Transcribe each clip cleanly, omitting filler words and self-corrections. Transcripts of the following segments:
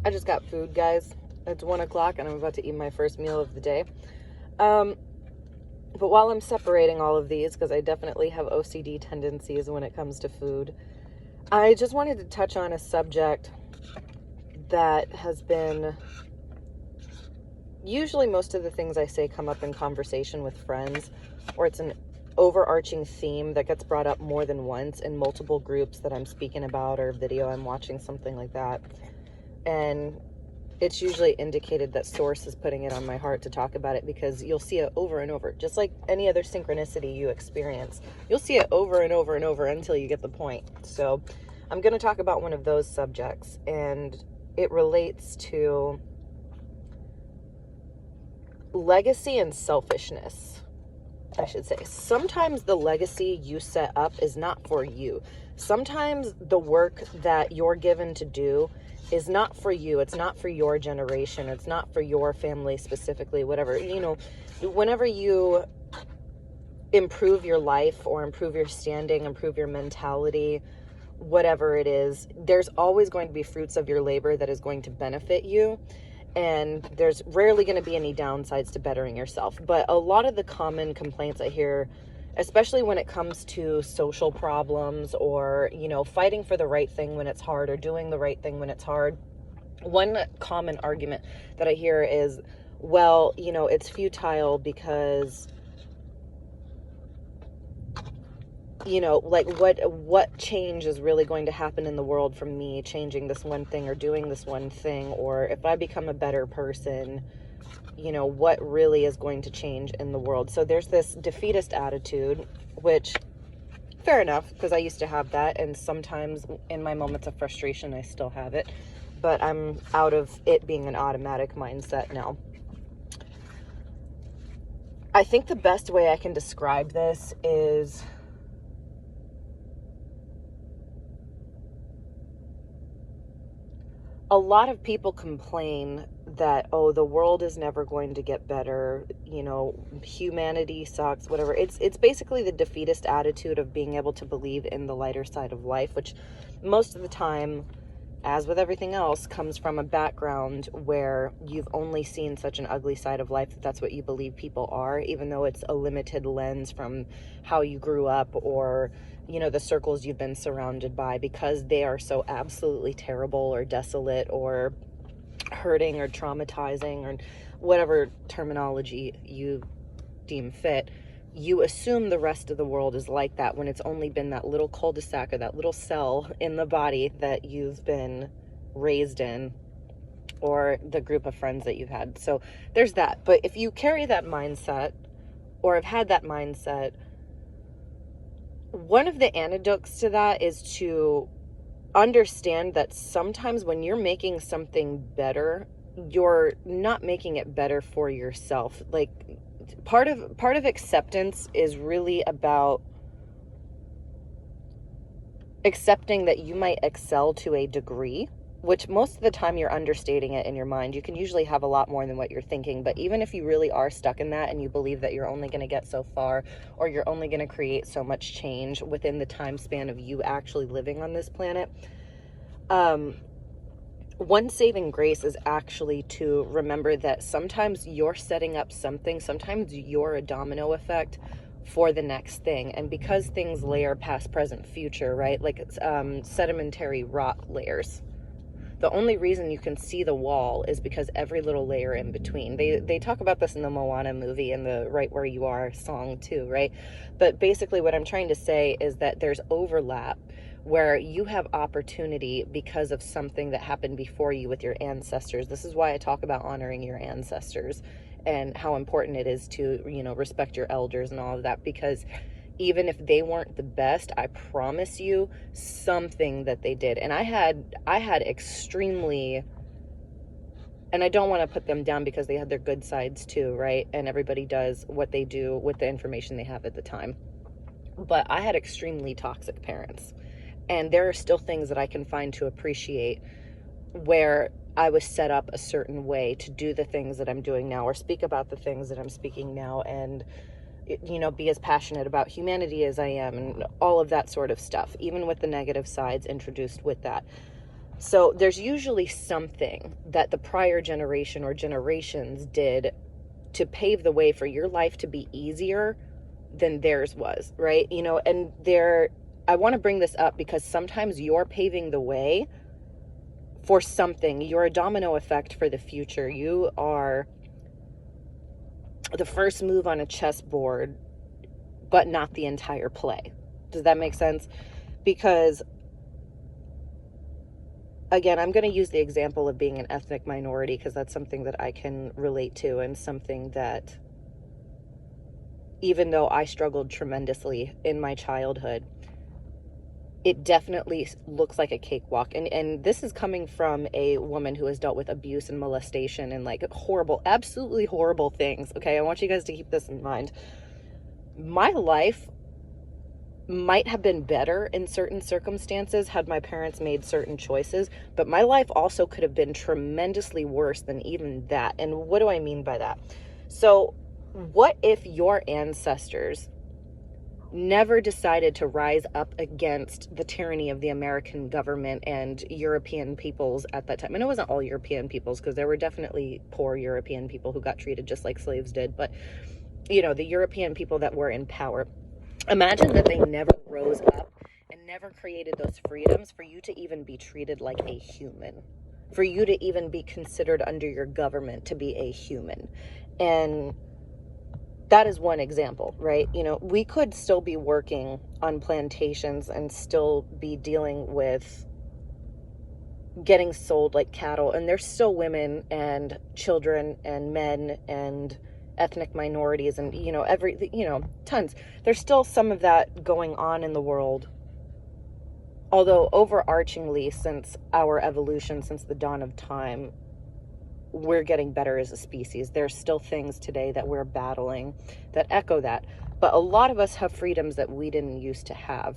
I just got food, guys. It's 1 o'clock and I'm about to eat my first meal of the day. But while I'm separating all of these, because I definitely have OCD tendencies when it comes to food, I just wanted to touch on a subject that has been, usually most of the things I say come up in conversation with friends, or it's an overarching theme that gets brought up more than once in multiple groups that I'm speaking about, or video I'm watching, something like that. And it's usually indicated that source is putting it on my heart to talk about it, because you'll see it over and over, just like any other synchronicity you experience. You'll see it over and over and over until you get the point. So I'm going to talk about one of those subjects, and it relates to legacy and selfishness, I should say. Sometimes the legacy you set up is not for you. Sometimes the work that you're given to do is not for you. It's not for your generation. It's not for your family specifically, whatever. Whenever you improve your life or improve your standing, improve your mentality, whatever it is, there's always going to be fruits of your labor that is going to benefit you. And there's rarely going to be any downsides to bettering yourself. But a lot of the common complaints I hear, especially when it comes to social problems, or, fighting for the right thing when it's hard, or doing the right thing when it's hard. One common argument that I hear is, well, it's futile because, like what change is really going to happen in the world from me changing this one thing or doing this one thing? Or if I become a better person, what really is going to change in the world? So there's this defeatist attitude, which, fair enough, because I used to have that, and sometimes in my moments of frustration I still have it, but I'm out of it being an automatic mindset now. I think the best way I can describe this is, a lot of people complain that, oh, the world is never going to get better, humanity sucks, whatever. It's basically the defeatist attitude of being able to believe in the lighter side of life, which most of the time, as with everything else, comes from a background where you've only seen such an ugly side of life that's what you believe people are, even though it's a limited lens from how you grew up, or the circles you've been surrounded by, because they are so absolutely terrible or desolate or hurting or traumatizing, or whatever terminology you deem fit. You assume the rest of the world is like that when it's only been that little cul-de-sac or that little cell in the body that you've been raised in, or the group of friends that you've had. So there's that. But if you carry that mindset, or have had that mindset, one of the antidotes to that is to understand that sometimes when you're making something better, you're not making it better for yourself. Like, part of acceptance is really about accepting that you might excel to a degree, which most of the time you're understating it in your mind. You can usually have a lot more than what you're thinking, but even if you really are stuck in that and you believe that you're only going to get so far, or you're only going to create so much change within the time span of you actually living on this planet, one saving grace is actually to remember that sometimes you're setting up something, sometimes you're a domino effect for the next thing. And because things layer past, present, future, right? Like sedimentary rock layers. The only reason you can see the wall is because every little layer in between. They talk about this in the Moana movie and the Right Where You Are song too, right? But basically what I'm trying to say is that there's overlap where you have opportunity because of something that happened before you with your ancestors. This is why I talk about honoring your ancestors and how important it is to, respect your elders and all of that, because even if they weren't the best, I promise you something that they did. And I had extremely, and I don't want to put them down because they had their good sides too, right? And everybody does what they do with the information they have at the time. But I had extremely toxic parents. And there are still things that I can find to appreciate where I was set up a certain way to do the things that I'm doing now, or speak about the things that I'm speaking now, and be as passionate about humanity as I am, and all of that sort of stuff, even with the negative sides introduced with that. So there's usually something that the prior generation or generations did to pave the way for your life to be easier than theirs was, right? You know, and I want to bring this up because sometimes you're paving the way for something. You're a domino effect for the future. You are the first move on a chessboard, but not the entire play. Does that make sense? Because, again, I'm going to use the example of being an ethnic minority because that's something that I can relate to, and something that, even though I struggled tremendously in my childhood, it definitely looks like a cakewalk. And this is coming from a woman who has dealt with abuse and molestation and like horrible, absolutely horrible things. Okay, I want you guys to keep this in mind. My life might have been better in certain circumstances had my parents made certain choices, but my life also could have been tremendously worse than even that. And what do I mean by that? So what if your ancestors never decided to rise up against the tyranny of the American government and European peoples at that time? And it wasn't all European peoples, because there were definitely poor European people who got treated just like slaves did, but you know, the European people that were in power. Imagine that they never rose up and never created those freedoms for you to even be treated like a human, for you to even be considered under your government to be a human. And that is one example, right? You know, we could still be working on plantations and still be dealing with getting sold like cattle, and there's still women and children and men and ethnic minorities and, you know, tons. There's still some of that going on in the world. Although overarchingly, since our evolution, since the dawn of time, we're getting better as a species. There's still things today that we're battling that echo that. But a lot of us have freedoms that we didn't used to have.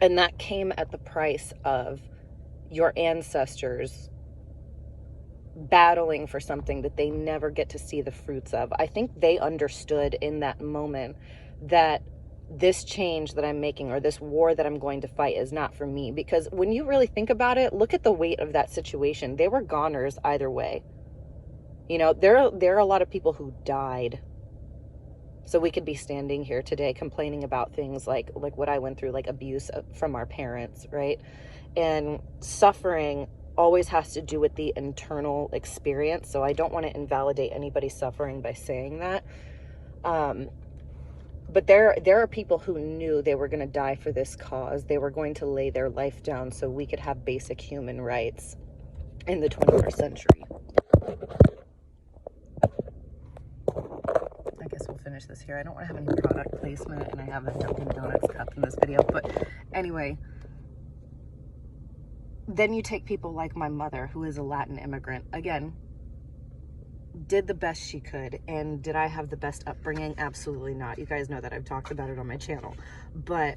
And that came at the price of your ancestors battling for something that they never get to see the fruits of. I think they understood in that moment that this change that I'm making, or this war that I'm going to fight, is not for me. Because when you really think about it, look at the weight of that situation. They were goners either way. You know, there are a lot of people who died so we could be standing here today complaining about things like what I went through, like abuse from our parents, right? And suffering always has to do with the internal experience. So I don't want to invalidate anybody's suffering by saying that. But there are people who knew they were going to die for this cause. They were going to lay their life down so we could have basic human rights in the 21st century. I guess we'll finish this here. I don't want to have any product placement, and I have a Dunkin' Donuts cup in this video. But anyway, then you take people like my mother, who is a Latin immigrant. Again, did the best she could. And did I have the best upbringing? Absolutely not. You guys know that. I've talked about it on my channel. But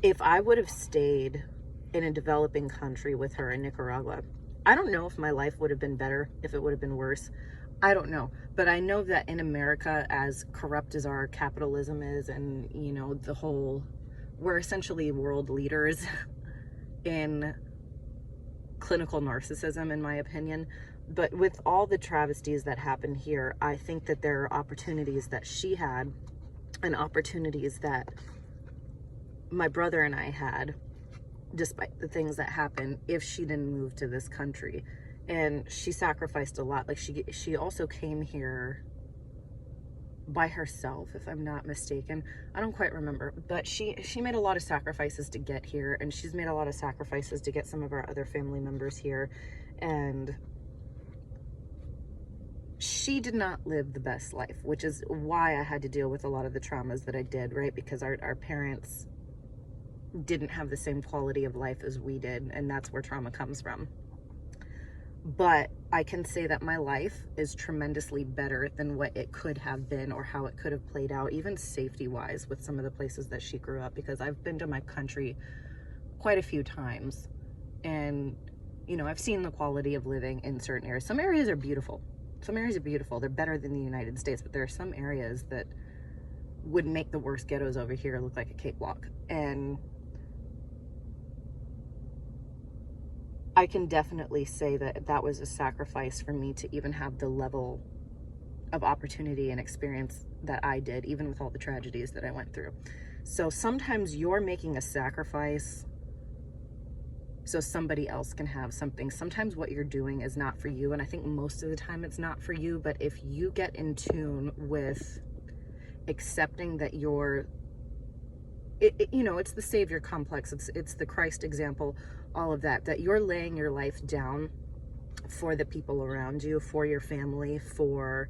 if I would have stayed in a developing country with her in Nicaragua, I don't know if my life would have been better, if it would have been worse. I don't know. But I know that in America, as corrupt as our capitalism is, and, you know, the whole, we're essentially world leaders in clinical narcissism, in my opinion. But with all the travesties that happen here, I think that there are opportunities that she had and opportunities that my brother and I had, despite the things that happened, if she didn't move to this country. And she sacrificed a lot. Like, she also came here by herself, if I'm not mistaken. I don't quite remember, but she made a lot of sacrifices to get here, and she's made a lot of sacrifices to get some of our other family members here. And she did not live the best life, which is why I had to deal with a lot of the traumas that I did, right? Because our parents didn't have the same quality of life as we did, and that's where trauma comes from. But I can say that my life is tremendously better than what it could have been, or how it could have played out, even safety-wise, with some of the places that she grew up, because I've been to my country quite a few times, and, you know, I've seen the quality of living in certain areas. Some areas are beautiful. Some areas are beautiful. They're better than the United States, but there are some areas that would make the worst ghettos over here look like a cakewalk. And I can definitely say that that was a sacrifice for me to even have the level of opportunity and experience that I did, even with all the tragedies that I went through. So sometimes you're making a sacrifice so somebody else can have something. Sometimes what you're doing is not for you, and I think most of the time it's not for you. But if you get in tune with accepting that it's the savior complex, it's the Christ example, all of that you're laying your life down for the people around you, for your family, for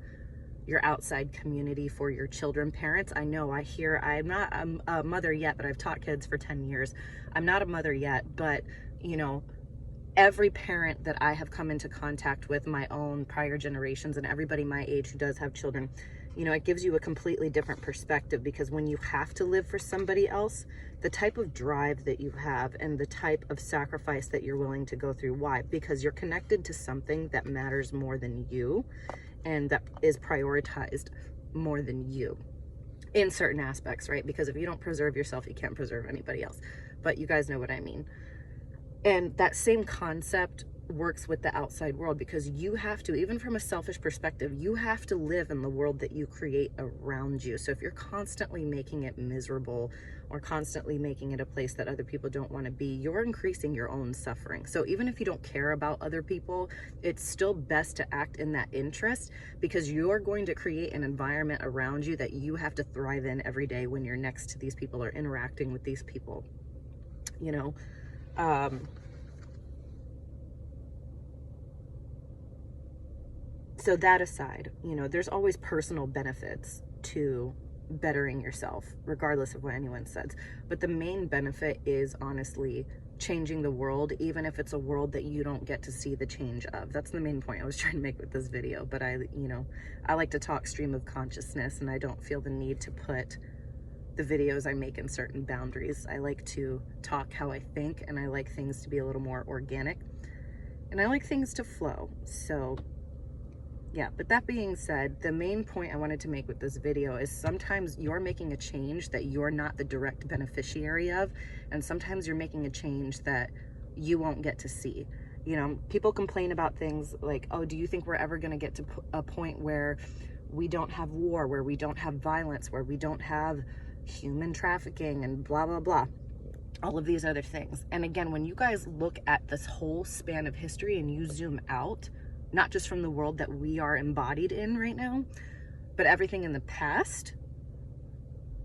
your outside community, for your children. Parents, I'm not a mother yet, but I've taught kids for 10 years. I'm not a mother yet, but every parent that I have come into contact with, my own prior generations, and everybody my age who does have children, it gives you a completely different perspective, because when you have to live for somebody else, the type of drive that you have and the type of sacrifice that you're willing to go through. Why? Because you're connected to something that matters more than you, and that is prioritized more than you in certain aspects, right? Because if you don't preserve yourself, you can't preserve anybody else. But you guys know what I mean. And that same concept works with the outside world, because you have to, even from a selfish perspective, you have to live in the world that you create around you. So if you're constantly making it miserable or constantly making it a place that other people don't want to be, you're increasing your own suffering. So even if you don't care about other people, it's still best to act in that interest, because you're going to create an environment around you that you have to thrive in every day when you're next to these people or interacting with these people, So that aside, there's always personal benefits to bettering yourself, regardless of what anyone says. But the main benefit is honestly changing the world, even if it's a world that you don't get to see the change of. That's the main point I was trying to make with this video. But I like to talk stream of consciousness, and I don't feel the need to put the videos I make in certain boundaries. I like to talk how I think, and I like things to be a little more organic, and I like things to flow. So yeah, but that being said, the main point I wanted to make with this video is sometimes you're making a change that you're not the direct beneficiary of, and sometimes you're making a change that you won't get to see. People complain about things like, oh, do you think we're ever going to get to a point where we don't have war, where we don't have violence, where we don't have human trafficking and blah, blah, blah. All of these other things. And again, when you guys look at this whole span of history and you zoom out, not just from the world that we are embodied in right now, but everything in the past,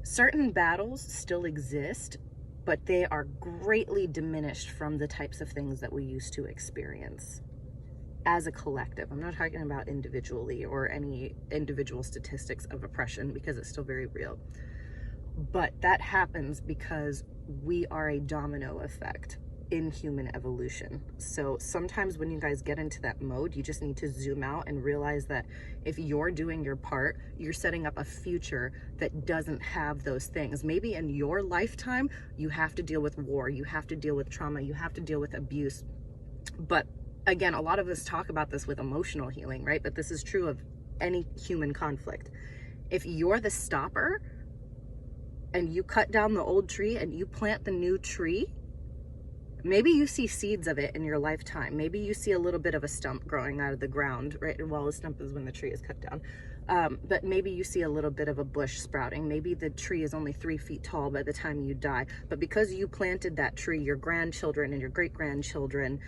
certain battles still exist, but they are greatly diminished from the types of things that we used to experience as a collective. I'm not talking about individually or any individual statistics of oppression, because it's still very real. But that happens because we are a domino effect in human evolution. So sometimes when you guys get into that mode, you just need to zoom out and realize that if you're doing your part, you're setting up a future that doesn't have those things. Maybe in your lifetime, you have to deal with war, you have to deal with trauma, you have to deal with abuse. But again, a lot of us talk about this with emotional healing, right? But this is true of any human conflict. If you're the stopper and you cut down the old tree and you plant the new tree, maybe you see seeds of it in your lifetime. Maybe you see a little bit of a stump growing out of the ground, right? Well, a stump is when the tree is cut down. But maybe you see a little bit of a bush sprouting. Maybe the tree is only 3 feet tall by the time you die. But because you planted that tree, your grandchildren and your great-grandchildren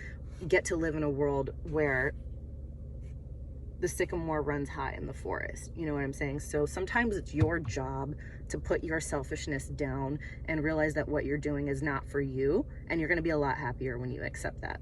get to live in a world where the sycamore runs high in the forest. You know what I'm saying? So sometimes it's your job to put your selfishness down and realize that what you're doing is not for you, and you're going to be a lot happier when you accept that.